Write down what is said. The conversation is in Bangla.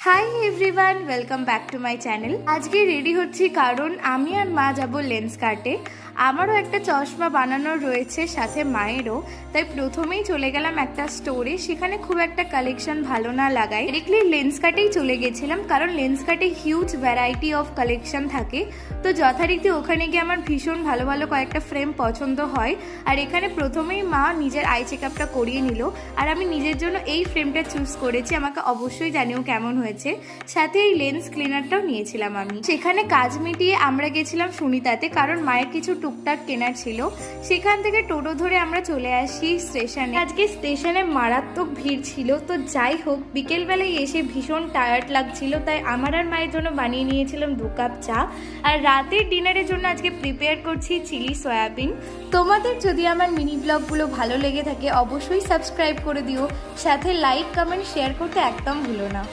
Hi everyone, welcome back to my channel. আজকে রেডি হচ্ছি কারণ আমি আর মা যাব লেন্স কাটে। আমারও একটা চশমা বানানোর রয়েছে, সাথে মায়েরও। তাই প্রথমেই চলে গেলাম একটা স্টোরে। সেখানে খুব একটা কালেকশন ভালো না লাগায় ডিরেক্টলি লেন্স কাটেই চলে গেছিলাম, কারণ লেন্স কাটে হিউজ ভ্যারাইটি অফ কালেকশন থাকে। তো যথারীতি ওখানে গিয়ে আমার ভীষণ ভালো ভালো কয়েকটা ফ্রেম পছন্দ হয়। আর এখানে প্রথমেই মা নিজের আই চেক আপটা করিয়ে নিল, আর আমি নিজের জন্য এই ফ্রেমটা চুজ করেছি। আমাকে অবশ্যই জানিও কেমন হয়েছে। সাথে এই লেন্স ক্লিনারটাও নিয়েছিলাম আমি। সেখানে কাজ মিটিয়ে আমরা গেছিলাম সুনিতাতে, কারণ মায়ের কিছু টুকটাক কেনার ছিল। সেখান থেকে টোটো ধরে আমরা চলে আসি স্টেশনে। আজকে স্টেশনে মারাত্মক ভিড় ছিল। তো যাই হোক, বিকেলবেলায় এসে ভীষণ টায়ার্ড লাগছিল, তাই আমার আর মায়ের জন্য বানিয়ে নিয়েছিলাম 2 কাপ চা। আর রাতের ডিনারের জন্য আজকে প্রিপেয়ার করছি চিলি সয়াবিন। তোমাদের যদি আমার মিনি ব্লগগুলো ভালো লেগে থাকে অবশ্যই সাবস্ক্রাইব করে দিও, সাথে লাইক কমেন্ট শেয়ার করতে একদম ভুলো না।